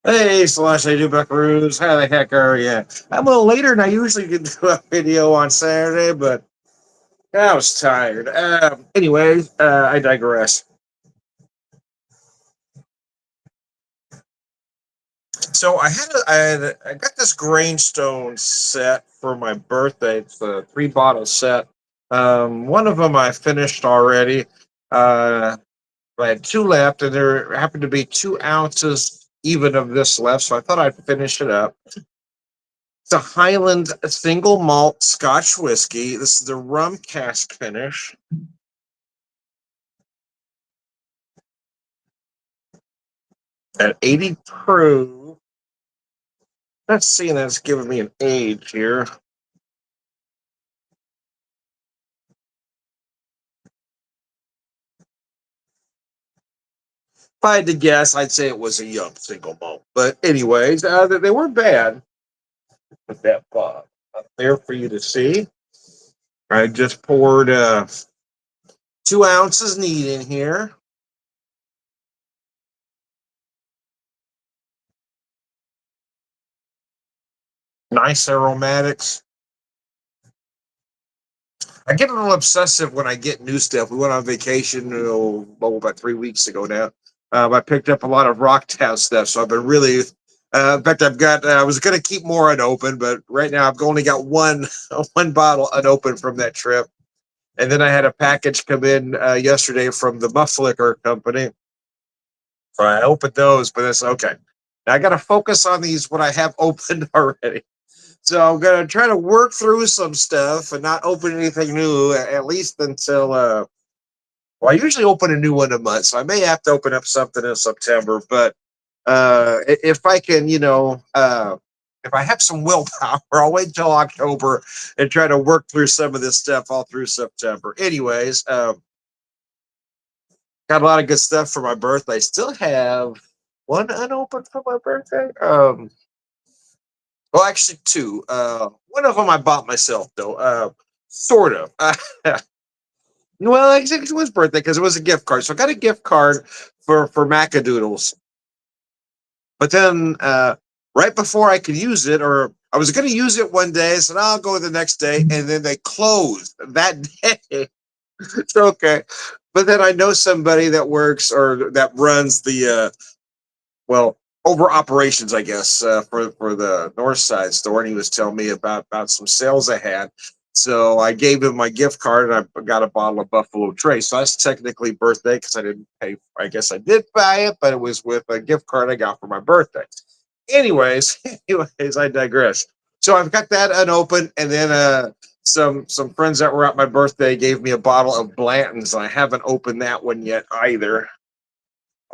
Hey, Slash, I do buckaroos. How the heck are you? I'm a little later than I usually can do a video on Saturday, but I was tired. Anyways, I digress. So I got this Grainstone set for my birthday. It's a 3 bottle set. One of them I finished already. Uh, I had two left, and there happened to be 2 ounces even of this left, so I thought I'd finish it up. It's a Highland single malt Scotch whiskey. This is the rum cask finish at 80 proof. Let's see, that's giving me an age here. If I had to guess, I'd say it was a young single malt. But anyways, they weren't bad. Put that up there for you to see. I just poured 2 ounces neat in here. Nice aromatics. I get a little obsessive when I get new stuff. We went on vacation about 3 weeks ago now. I picked up a lot of Rocktown stuff, so I've been really. In fact, I've got. I was going to keep more unopened, but right now I've only got one one bottle unopened from that trip. And then I had a package come in yesterday from the Muff Liquor Company. So I opened those, but it's okay. Now I got to focus on these what I have opened already. So I'm gonna try to work through some stuff and not open anything new at least until well, I usually open a new one a month, so I may have to open up something in September. But if I can, if I have some willpower, I'll wait till October and try to work through some of this stuff all through September. Anyways, got a lot of good stuff for my birthday. Still have one unopened for my birthday. Well, actually, two. One of them I bought myself, though. Sort of. Well, actually, it was birthday because it was a gift card. So I got a gift card for Macadoodles. But then, right before I could use it, or I was going to use it one day, so now I'll go the next day, and then they closed that day. It's okay. But then I know somebody that works or that runs the well, over operations, I guess, for the North Side store, and he was telling me about some sales I had. So I gave him my gift card, and I got a bottle of Buffalo Trace. So that's technically birthday because I didn't pay. I guess I did buy it, but it was with a gift card I got for my birthday. Anyways, anyways, I digress. So I've got that unopened, and then some friends that were at my birthday gave me a bottle of Blanton's, and I haven't opened that one yet either.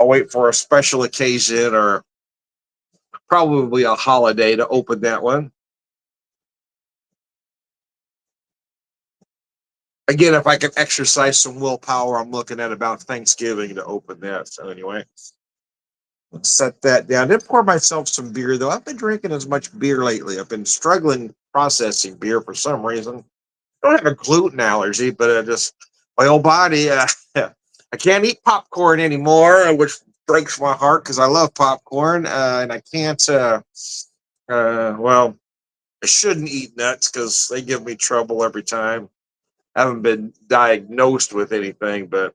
I'll wait for a special occasion or probably a holiday to open that one. Again, if I can exercise some willpower, I'm looking at about Thanksgiving to open that. So anyway, let's set that down. Did pour myself some beer though. I've been drinking as much beer lately. I've been struggling processing beer for some reason. I don't have a gluten allergy, but just my old body. I can't eat popcorn anymore, which breaks my heart because I love popcorn, and I can't. Well, I shouldn't eat nuts because they give me trouble every time. I haven't been diagnosed with anything, but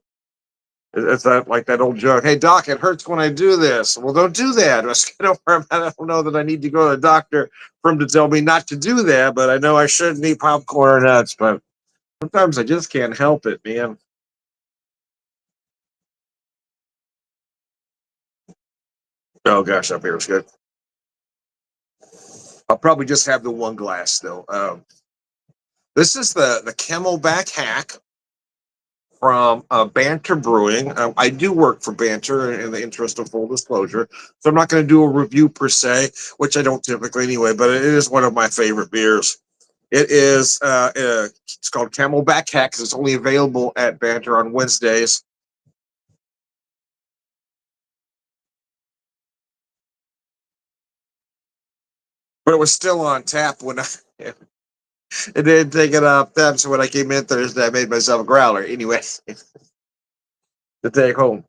it's that like that old joke. Hey, doc, it hurts when I do this. Well, don't do that. I don't know that I need to go to the doctor for him to tell me not to do that, but I know I shouldn't eat popcorn or nuts. But sometimes I just can't help it, man. Oh gosh, up here is good. I'll probably just have the one glass though. This is the Camelback Hack from Banter Brewing. I do work for Banter in the interest of full disclosure, so I'm not going to do a review per se, which I don't typically anyway. But it is one of my favorite beers. It is. It's called Camelback Hack because it's only available at Banter on Wednesdays. But it was still on tap when I. It didn't take it off tap, so when I came in Thursday, I made myself a growler anyway to take home.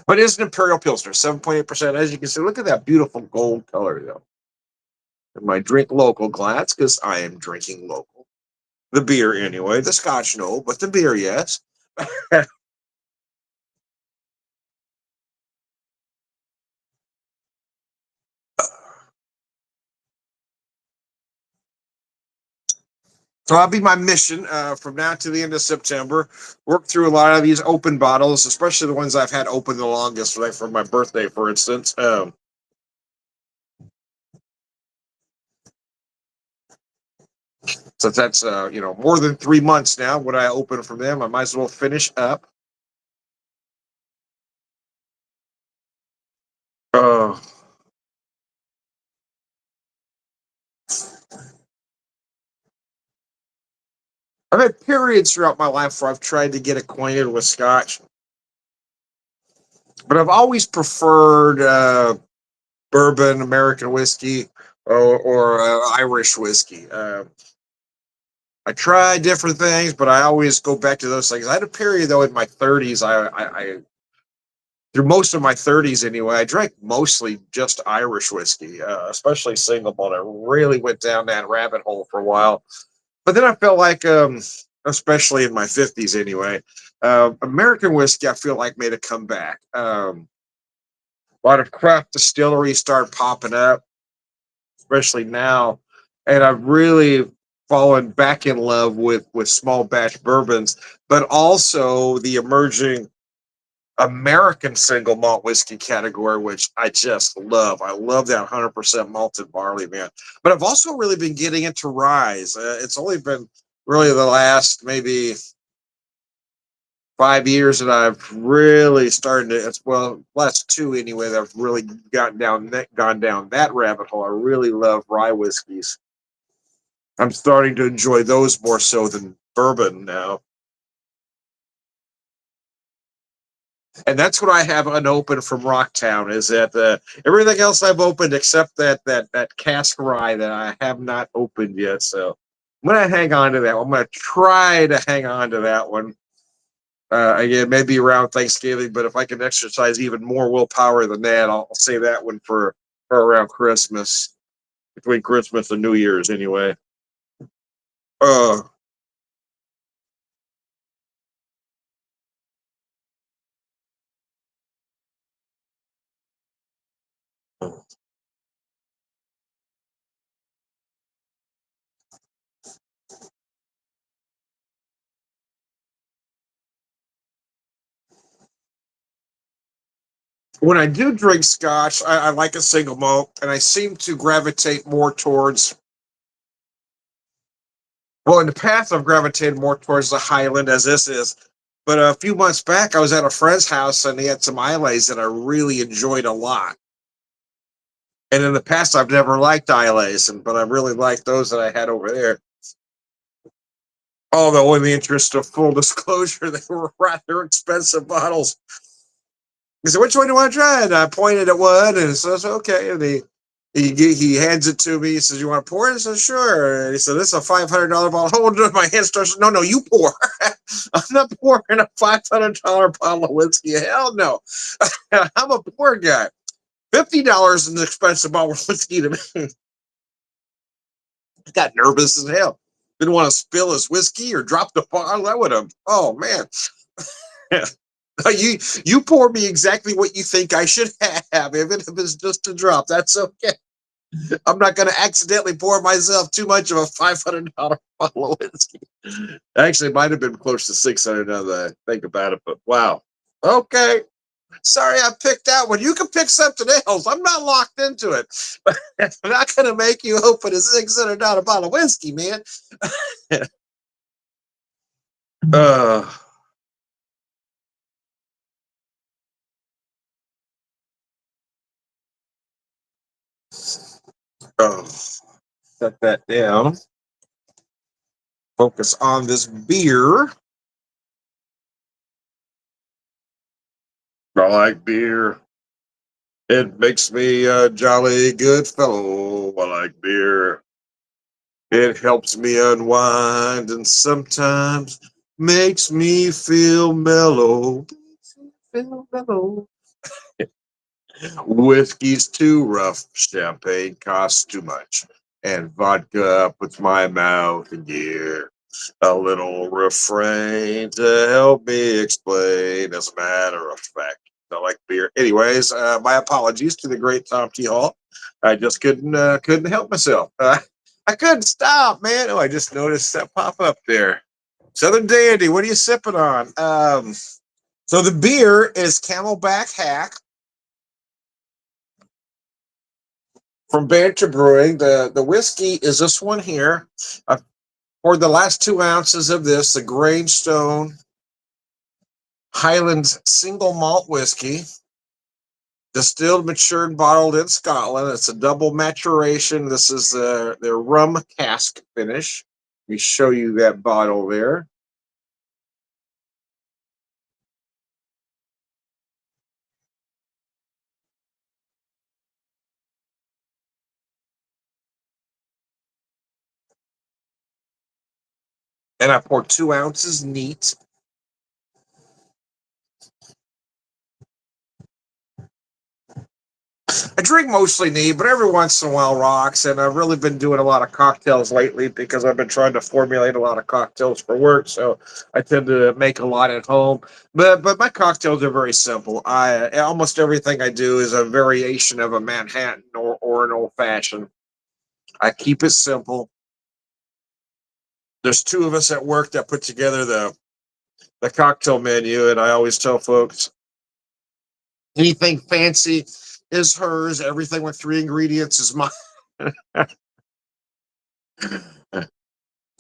But it's an Imperial Pilsner, 7.8%. As you can see, look at that beautiful gold color, though. In my drink local glass, because I am drinking local. The beer, anyway. The scotch, no, but the beer, yes. So that'll be my mission from now to the end of September. Work through a lot of these open bottles, especially the ones I've had open the longest, like for my birthday, for instance. Since that's more than 3 months now, when I open from them, I might as well finish up. Uh, I've had periods throughout my life where I've tried to get acquainted with Scotch, but I've always preferred bourbon, American whiskey, or Irish whiskey. I try different things, but I always go back to those things. I had a period though in my 30s. I through most of my 30s anyway, I drank mostly just Irish whiskey, especially single malt. I really went down that rabbit hole for a while, but then I felt like, especially in my 50s anyway, American whiskey I feel like made a comeback. A lot of craft distilleries started popping up, especially now, and I've really fallen back in love with small batch bourbons, but also the emerging American single malt whiskey category, which I just love. I love that 100% malted barley, man. But I've also really been getting into ryes. It's only been really the last maybe 5 years that I've really started to, as well, last two anyway, that I've really gone down that rabbit hole. I really love rye whiskeys. I'm starting to enjoy those more so than bourbon now. And that's what I have unopened from Rocktown. Is that everything else I've opened except that cask rye that I have not opened yet. So I'm gonna hang on to that. I'm gonna try to hang on to that one. Again, maybe around Thanksgiving, but if I can exercise even more willpower than that, I'll say that one for around Christmas, between Christmas and New Year's, anyway. Uh, when I do drink Scotch, I like a single malt, and I seem to gravitate more towards. Well, in the past, I've gravitated more towards the Highland, as this is. But a few months back, I was at a friend's house and he had some Islays that I really enjoyed a lot. And in the past, I've never liked Islays, but I really liked those that I had over there. Although, in the interest of full disclosure, they were rather expensive bottles. He said, "Which one do you want to try?" And I pointed at one, and he says, "Okay." And he hands it to me. He says, "You want to pour it?" I said, "Sure." And he said, "This is a $500 bottle." Hold on, my hand starts. No, no, you pour. I'm not pouring a $500 bottle of whiskey. Hell no. I'm a poor guy. $50 is an expensive bottle of whiskey to me. I got nervous as hell. Didn't want to spill his whiskey or drop the bottle. That would have. Oh man. You pour me exactly what you think I should have, even if it's just a drop. That's okay. I'm not going to accidentally pour myself too much of a $500 bottle of whiskey. Actually, it might have been close to 600 now that I think about it. But wow. Okay. Sorry, I picked that one. You can pick something else. I'm not locked into it. I'm not going to make you open a $600 bottle of whiskey, man. uh, uh, Set that down. Focus on this beer. I like beer. It makes me a jolly good fellow. I like beer. It helps me unwind and sometimes makes me feel mellow. Feel mellow. Whiskey's too rough. Champagne costs too much. And vodka puts my mouth in gear. A little refrain to help me explain. As a matter of fact, I like beer. Anyways, my apologies to the great Tom T. Hall. I just couldn't help myself. I couldn't stop, man. Oh, I just noticed that pop up there. Southern Dandy, what are you sipping on? So the beer is Camelback Hack from Banter Brewing. The whiskey is this one here. I poured the last 2 ounces of this, the Gravestone Highlands single malt whiskey, distilled, matured, bottled in Scotland. It's a double maturation. This is their rum cask finish. Let me show you that bottle there. And I poured 2 ounces neat. I drink mostly neat, but every once in a while rocks. And I've really been doing a lot of cocktails lately because I've been trying to formulate a lot of cocktails for work. So I tend to make a lot at home. But my cocktails are very simple. I almost everything I do is a variation of a Manhattan or an old fashioned. I keep it simple. There's two of us at work that put together the cocktail menu, and I always tell folks anything fancy is hers. Everything with 3 ingredients is mine. So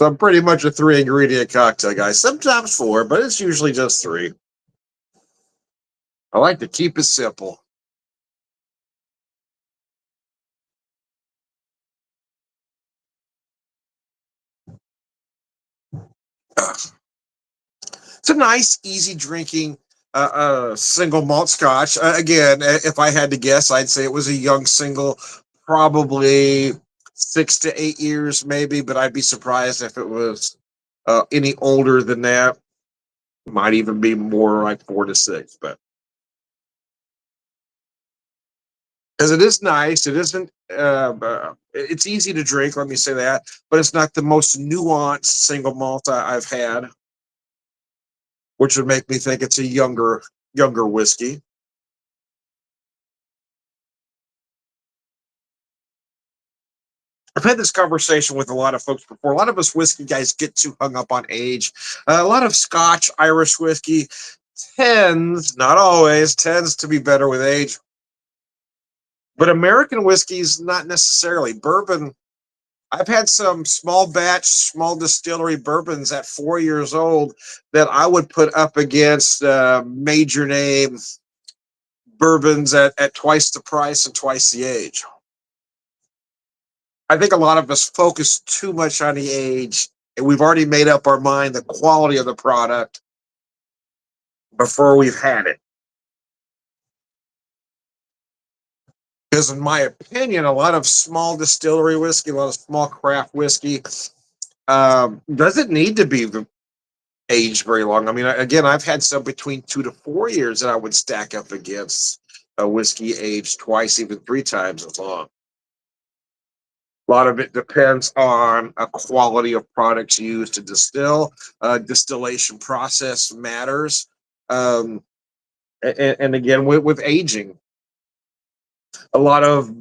I'm pretty much a 3 ingredient cocktail guy. Sometimes four, but it's usually just three. I like to keep it simple. It's a nice, easy drinking single malt scotch. Again, if I had to guess, I'd say it was a young single, probably 6 to 8 years, maybe, but I'd be surprised if it was any older than that. Might even be more like 4 to 6, but because it is nice. It isn't. It's easy to drink. Let me say that, but it's not the most nuanced single malt I've had, which would make me think it's a younger whiskey. I've had this conversation with a lot of folks before. A lot of us whiskey guys get too hung up on age. A lot of Scotch, Irish whiskey tends, not always, tends to be better with age. But American whiskey's not necessarily. Bourbon, I've had some small batch, small distillery bourbons at 4 years old that I would put up against major name bourbons at twice the price and twice the age. I think a lot of us focus too much on the age, and we've already made up our mind the quality of the product before we've had it. Because, in my opinion, a lot of small distillery whiskey, a lot of small craft whiskey, doesn't need to be aged very long. I mean, again, I've had some between 2 to 4 years that I would stack up against a whiskey aged twice, even 3 times as long. A lot of it depends on a quality of products used to distill. Distillation process matters. Um, and again, with aging, a lot of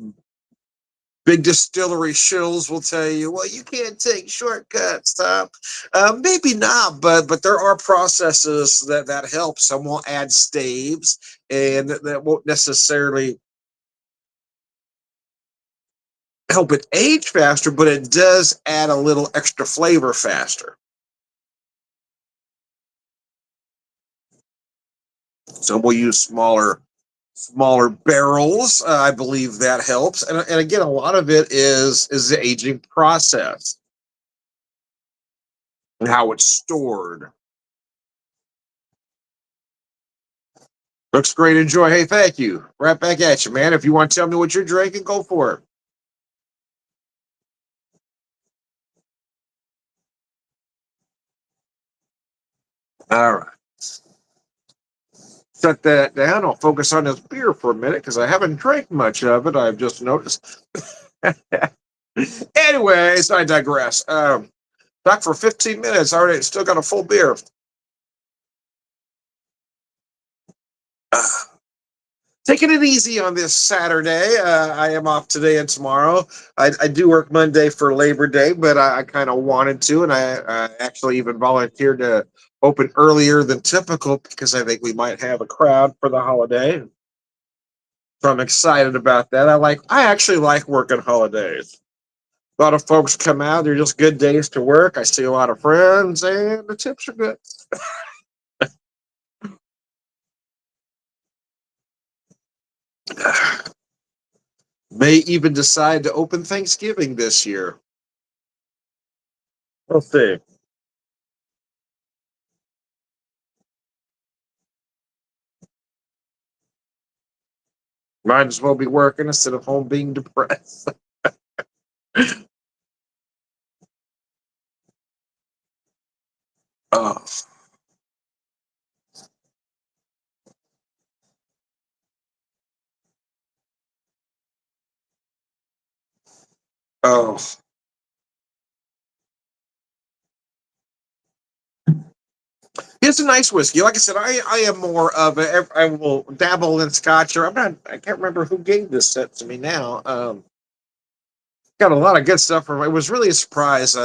big distillery shills will tell you, well, you can't take shortcuts, Tom. Maybe not, but there are processes that help. Some will add staves, and that won't necessarily help it age faster, but it does add a little extra flavor faster. So we'll use smaller barrels. I believe that helps, and again, a lot of it is the aging process and how it's stored. Looks great. Enjoy. Hey, thank you. Right back at you, man. If you want to tell me what you're drinking, go for it. All right. shut that down. I'll focus on this beer for a minute because I haven't drank much of it. I've just noticed. Anyways, I digress. Talk for 15 minutes. Already, still got a full beer. Taking it easy on this Saturday. I am off today and tomorrow. I do work Monday for Labor Day, but I kind of wanted to, and I actually even volunteered to open earlier than typical because I think we might have a crowd for the holiday. So I'm excited about that. I actually like working holidays. A lot of folks come out. They're just good days to work. I see a lot of friends, and the tips are good. May even decide to open Thanksgiving this year. We'll see. Might as well be working instead of home being depressed. Oh, oh. It's a nice whiskey. Like I said, I am more of a. I will dabble in Scotch. Or I'm not. I can't remember who gave this set to me now. Got a lot of good stuff from it. It was really a surprise.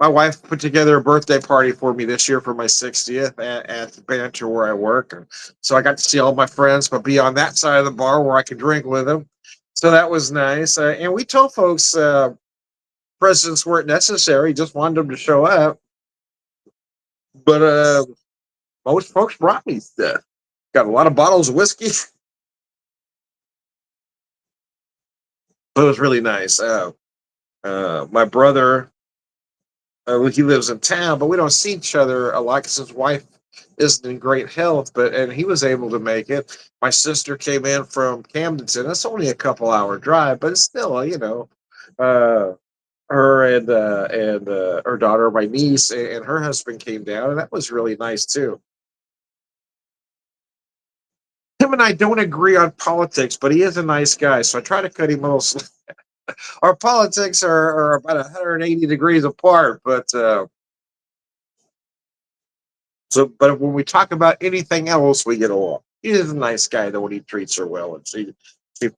My wife put together a birthday party for me this year for my 60th at the Banter where I work. And so I got to see all my friends, but be on that side of the bar where I could drink with them. So that was nice. And we told folks presents weren't necessary, just wanted them to show up. But most folks brought me stuff. Got a lot of bottles of whiskey. But it was really nice. My brother, he lives in town, but we don't see each other a lot because his wife isn't in great health. And he was able to make it. My sister came in from Camdenton. It's only a couple-hour drive, but it's still, uh, her and her daughter, my niece, and her husband came down, and that was really nice too. Him and I don't agree on politics, but he is a nice guy, so I try to cut him a little. Our politics are about 180 degrees apart, but when we talk about anything else, we get along. He is a nice guy, though, when he treats her well, and she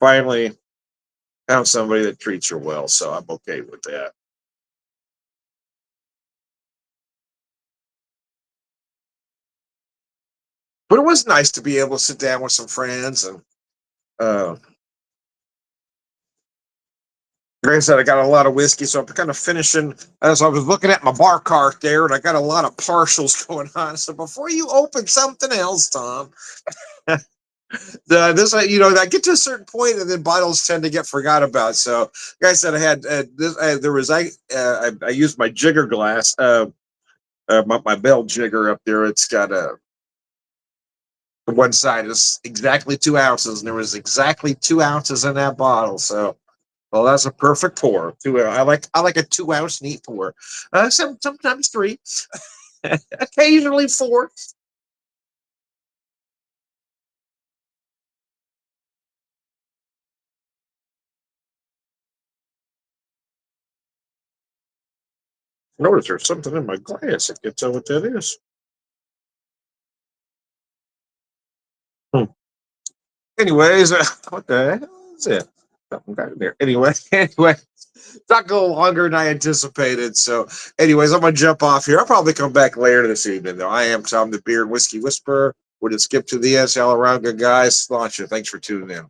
finally found somebody that treats her well, so I'm okay with that. But it was nice to be able to sit down with some friends and. Uh, like I said, I got a lot of whiskey, so I'm kind of finishing. As I was looking at my bar cart there, and I got a lot of partials going on. So before you open something else, Tom, I get to a certain point, and then bottles tend to get forgot about. So, like I said, I had this. There was I used my jigger glass, my bell jigger up there. It's got a one side is exactly 2 ounces, and there was exactly 2 ounces in that bottle. So. Well, that's a perfect pour. I like a 2 ounce neat pour. Sometimes three, occasionally four. Notice there's something in my glass. I can't tell what that is. Hmm. Anyways, what the hell is it? Something got in there. Anyway, anyway, it's not going longer than I anticipated. So, anyways, I'm gonna jump off here. I'll probably come back later this evening, though. I am Tom, the Beer and Whiskey Whisperer. We'll just skip to the end. All around good guys. Launch it. Thanks for tuning in.